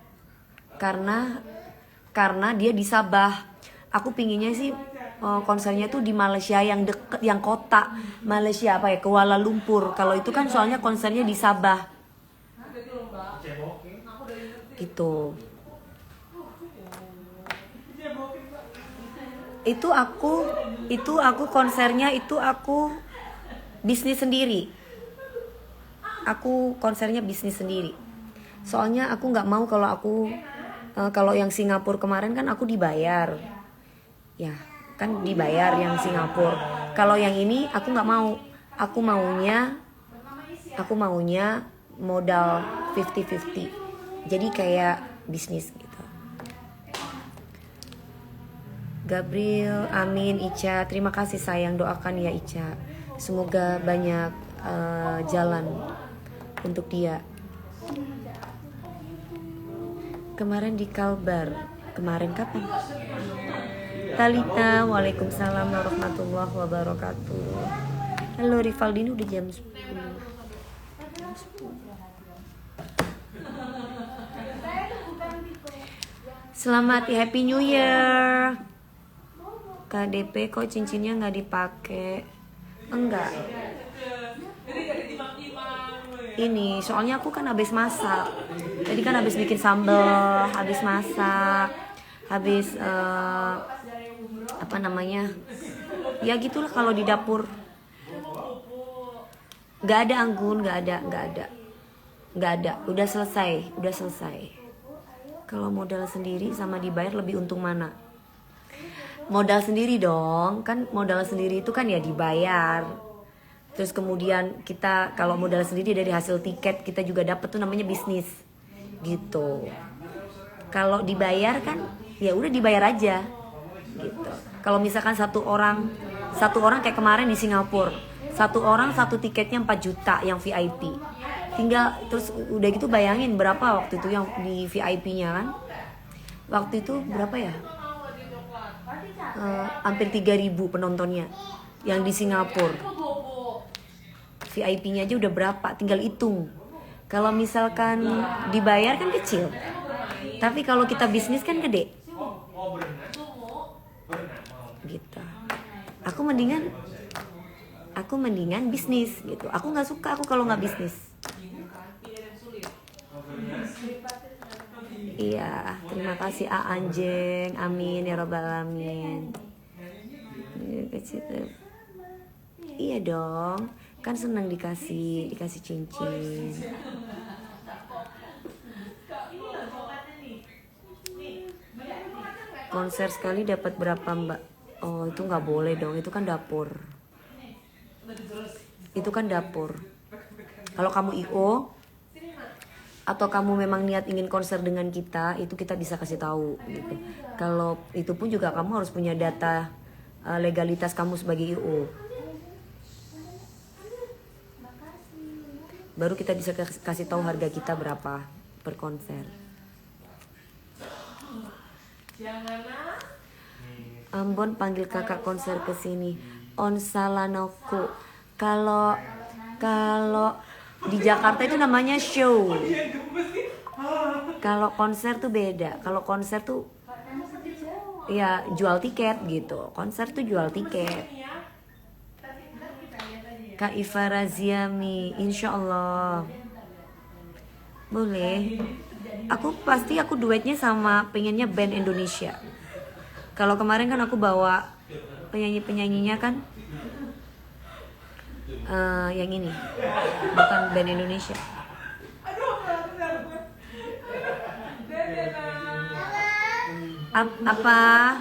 Karena dia di Sabah. Aku pinginnya sih konsernya tuh di Malaysia yang deket, yang kota Malaysia apa ya, Kuala Lumpur. Kalau itu kan soalnya konsernya di Sabah. Itu. Itu aku konsernya itu aku bisnis sendiri. Aku konsernya bisnis sendiri. Soalnya aku nggak mau kalau yang Singapura kemarin kan aku dibayar. Ya, kan dibayar yang Singapura. Kalau yang ini aku nggak mau. Aku maunya modal 50-50. Jadi kayak bisnis gitu. Gabriel, amin. Ica, terima kasih sayang, doakan ya Ica. Semoga banyak jalan untuk dia. Kemarin di Kalbar. Kemarin kapan? Talita, waalaikumsalam warahmatullahi wabarakatuh. Halo Rivaldini, udah jam 10. Selamat Happy New Year. KDP kok cincinnya nggak dipakai? Enggak. Ini soalnya aku kan habis masak. Tadi kan habis bikin sambal, habis masak, habis apa namanya? Ya gitulah kalau di dapur. Nggak ada Anggun, nggak ada. Udah selesai. Kalau modal sendiri sama dibayar lebih untung mana? Modal sendiri dong, kan modal sendiri itu kan ya dibayar. Terus kemudian kita kalau modal sendiri dari hasil tiket kita juga dapat tuh namanya bisnis gitu. Kalau dibayar kan ya udah dibayar aja gitu. Kalau misalkan satu orang kayak kemarin di Singapura, satu orang satu tiketnya 4 juta yang VIP. Tinggal terus udah gitu bayangin berapa waktu itu yang di VIP-nya kan. Waktu itu berapa ya? Hampir 3.000 penontonnya yang di Singapura. VIP-nya aja udah berapa, tinggal hitung. Kalau misalkan dibayar kan kecil, tapi kalau kita bisnis kan gede gitu. Aku mendingan bisnis gitu. Aku nggak suka kalau nggak bisnis. Iya, terima kasih Anjeng, amin ya robbal alamin. Iya dong, kan senang dikasih cincin. Konser sekali dapat berapa Mbak? Oh itu nggak boleh dong, itu kan dapur. Kalau kamu IO atau kamu memang niat ingin konser dengan kita, itu kita bisa kasih tahu gitu. Kalau itu pun juga kamu harus punya data legalitas kamu sebagai IO. Baru kita bisa kasih tahu harga kita berapa per konser. Ambon panggil kakak konser ke sini. Onsalanoku. Kalau di Jakarta itu namanya show. Kalau konser tuh beda. Kalau konser tuh ya jual tiket gitu. Konser tuh jual tiket. Kak Iva Raziami, insya Allah boleh. Aku duetnya sama pengennya band Indonesia. Kalau kemarin kan aku bawa penyanyinya kan yang ini bukan band Indonesia. Apa?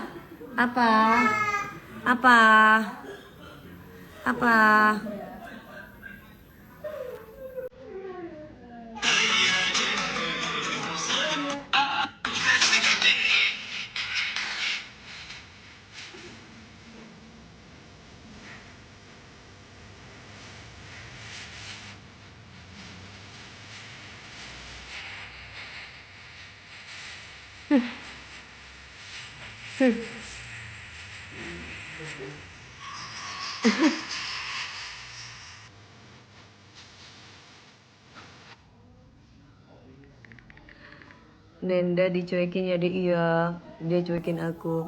Nenda dicuekin ya dia, iya dia cuekin aku.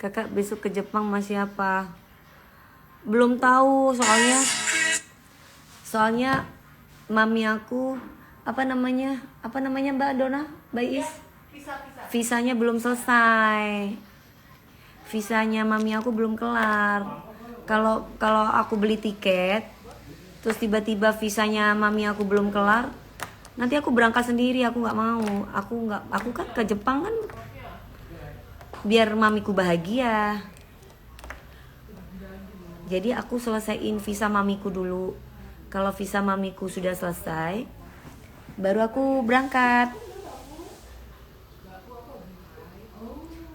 Kakak besok ke Jepang masih apa? Belum tahu soalnya mami aku apa namanya Mbak Dona, Mbak Is? Visanya belum selesai. Visanya mami aku belum kelar. Kalau aku beli tiket terus tiba-tiba visanya mami aku belum kelar, nanti aku berangkat sendiri. Aku nggak mau. Aku kan ke Jepang kan biar mamiku bahagia. Jadi aku selesaiin visa mamiku dulu. Kalau visa mamiku sudah selesai, baru aku berangkat.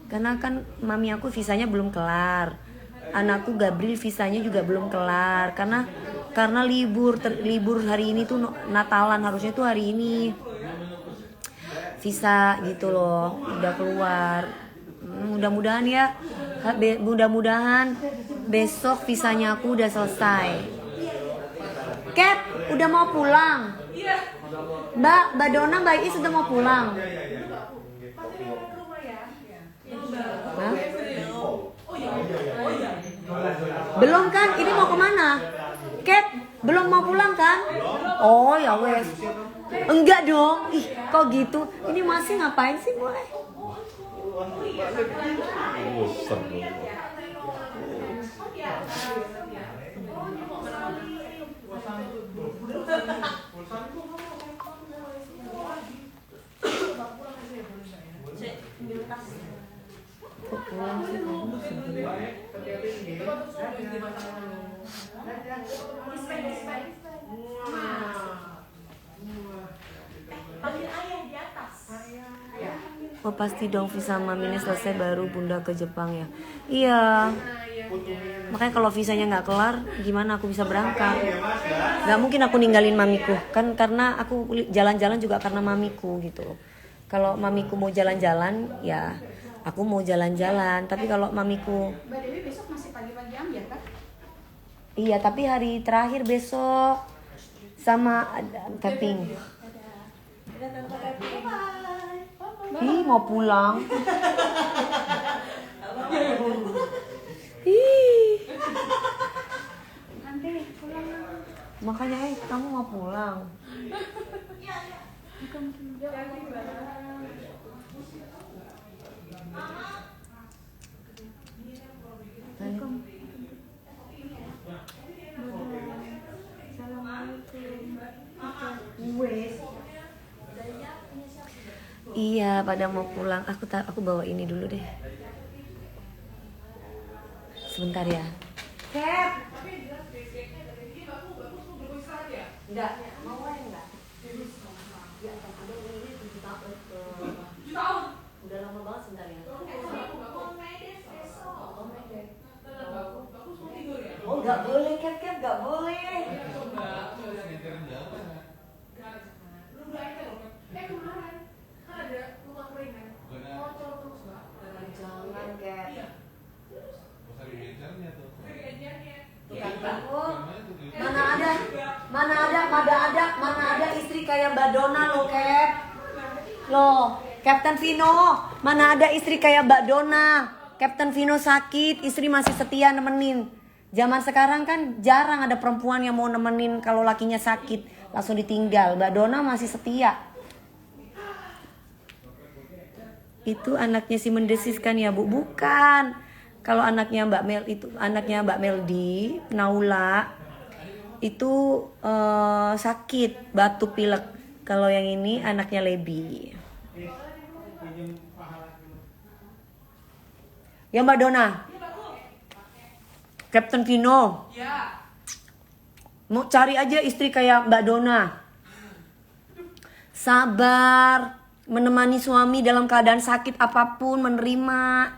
Karena kan mami aku visanya belum kelar. Anakku Gabriel visanya juga belum kelar. Karena libur hari ini tuh Natalan, harusnya tuh hari ini. Visa gitu loh, udah keluar. Mudah-mudahan ya, mudah-mudahan besok visanya aku udah selesai. Cat, udah mau pulang? Mbak Dona, Mbak Is udah mau pulang? Hah? Belum kan? Ini mau kemana? Cat, belum mau pulang kan? Oh ya wes. Enggak dong. Ih, kok gitu? Ini masih ngapain sih, boleh? Kok pulang sih Oh pasti dong visa maminya selesai baru bunda ke Jepang ya. Iya. Makanya kalau visanya nggak kelar, gimana aku bisa berangkat? Nggak mungkin aku ninggalin mamiku. Kan karena aku jalan-jalan juga karena mamiku gitu. Kalau mamiku mau jalan-jalan, ya aku mau jalan-jalan. Tapi kalau mamiku, Mbak Dewi besok masih pagi-pagi ambil kan? iya tapi hari terakhir besok sama tapping. Ih mau pulang. Ih. Nanti pulang. Makanya kamu mau pulang. Iya, pada mau pulang. Aku bawa ini dulu deh. Sebentar ya. Cat. Enggak, mau enggak? Ya, ada ini 7 tahun. Udah lama banget sebentar ya. Oh, enggak boleh, Cat, enggak boleh. Jangan, Cat. Mana ada istri kayak Mbak Dona lo, Cap. Loh, Captain Vino, mana ada istri kayak Mbak Dona. Captain Vino sakit, istri masih setia nemenin. Zaman sekarang kan jarang ada perempuan yang mau nemenin kalau lakinya sakit langsung ditinggal. Mbak Dona masih setia. Itu anaknya si Mendesis kan ya, Bu? Bukan. Kalau anaknya Mbak Meldi, Naula, itu sakit, batuk pilek. Kalau yang ini anaknya Lebi. Ya Mbak Dona. Captain Vino. Mau cari aja istri kayak Mbak Dona. Sabar. Menemani suami dalam keadaan sakit apapun, menerima.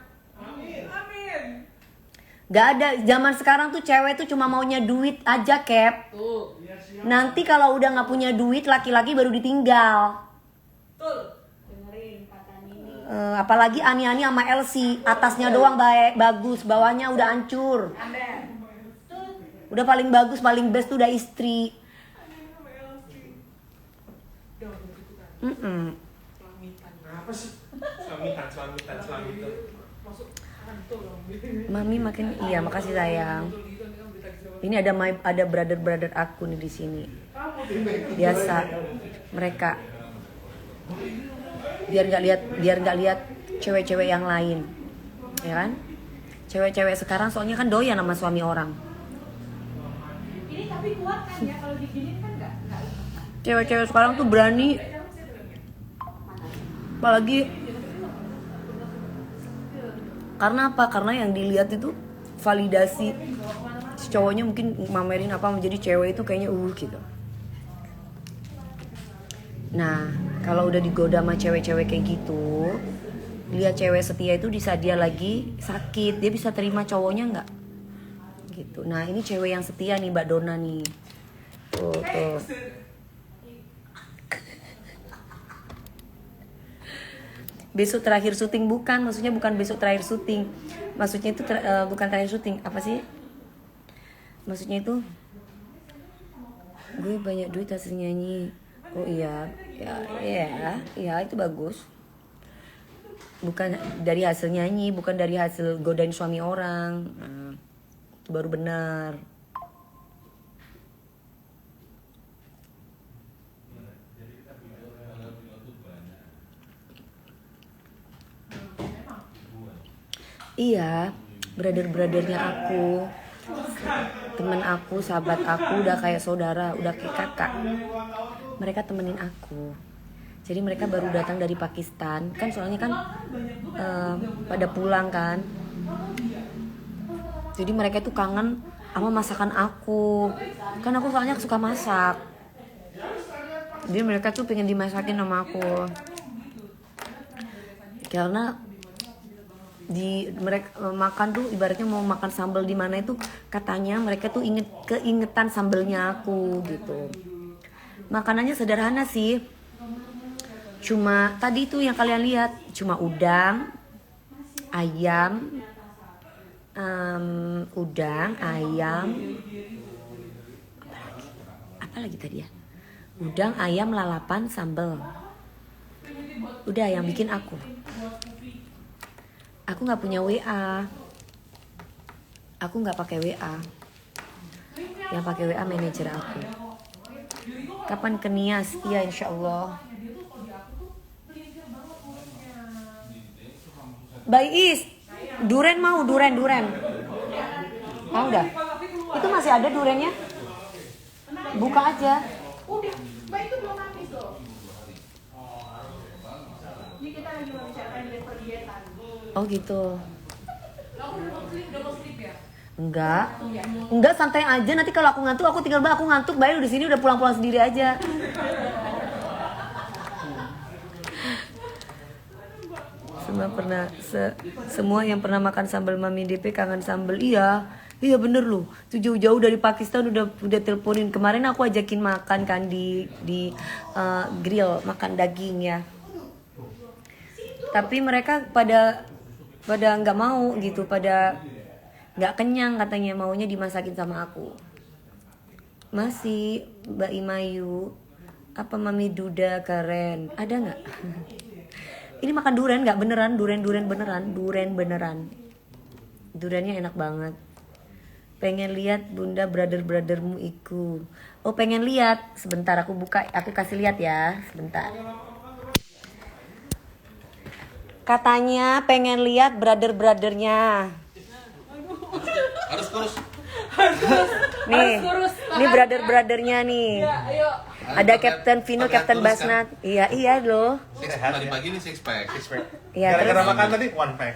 Gak ada, zaman sekarang tuh cewek tuh cuma maunya duit aja, Cap. Nanti kalau udah gak punya duit, laki-laki baru ditinggal. Apalagi Ani-Ani sama Elsie, atasnya doang bagus, bawahnya udah hancur. Udah paling bagus, paling best tuh udah istri. Apa sih? Selamitan. Masuk hantu dong. Mami makin iya, makasih sayang. Ini ada brother aku nih di sini. Biasa mereka biar nggak lihat cewek-cewek yang lain, ya kan? Cewek-cewek sekarang soalnya kan doyan sama suami orang. Ini tapi kuat kan ya kalau diginin kan nggak. Cewek-cewek sekarang tuh berani, apalagi karena apa? Karena yang dilihat itu validasi. Si cowoknya mungkin mamerin apa menjadi cewek itu kayaknya gitu. Nah, kalau udah digoda sama cewek-cewek kayak gitu, lihat cewek setia itu di saat dia lagi sakit, dia bisa terima cowoknya nggak? Gitu. Nah, ini cewek yang setia nih, Mbak Dona nih. Tuh. Besok terakhir syuting maksudnya bukan besok terakhir syuting. Maksudnya itu bukan terakhir syuting, apa sih? Maksudnya itu gue banyak duit hasil nyanyi. Oh iya, ya itu bagus. Bukan dari hasil nyanyi, bukan dari hasil godain suami orang. Nah, itu baru benar. Iya, brother-brothernya aku, temen aku, sahabat aku udah kayak saudara, udah kayak kakak. Mereka temenin aku. Jadi mereka baru datang dari Pakistan, kan soalnya kan pada pulang kan. Jadi mereka tuh kangen sama masakan aku. Kan aku soalnya suka masak. Jadi mereka tuh pengen dimasakin sama aku. Karena mereka makan tuh ibaratnya mau makan sambal di mana itu katanya mereka tuh keingetan sambelnya aku gitu. Makanannya sederhana sih, cuma tadi tuh yang kalian lihat cuma udang ayam apa lagi tadi ya, udang ayam lalapan sambal, udah yang bikin aku nggak punya WA, aku nggak pakai WA, yang pakai WA manajer aku. Kapan ke Nias? Iya insya Allah. Is, duren mau duren. Mau nggak? Itu masih ada durennya? Buka aja. Udah, Mbak itu belum habis loh. Ini kita lagi membicarakan diet dietan. Oh gitu. Udah mau sleep ya? Enggak santai aja. Nanti kalau aku ngantuk, aku tinggal aku ngantuk. Bayu di sini udah pulang sendiri aja. Semua yang pernah makan sambal Mami DP kangen sambal. Iya bener loh. Itu jauh-jauh dari Pakistan udah teleponin. Kemarin aku ajakin makan kan di grill, makan daging ya. Tapi mereka pada nggak mau gitu, pada nggak kenyang katanya, maunya dimasakin sama aku. Masih Mbak Imayu, apa Mami Duda keren? Ada nggak? Ini makan durian nggak beneran? Durian beneran. Duriannya enak banget. Pengen lihat Bunda brothermu iku. Oh pengen lihat? Sebentar aku buka, aku kasih lihat ya. Sebentar. Katanya pengen lihat brothernya. Harus kurus. Nih, ini brothernya nih. Ya, ayo. Ada Captain Vino, Captain Basnat. Iya loh. Tadi pagi ini six pack. Iya, Gara-gara terus makan tadi one pack.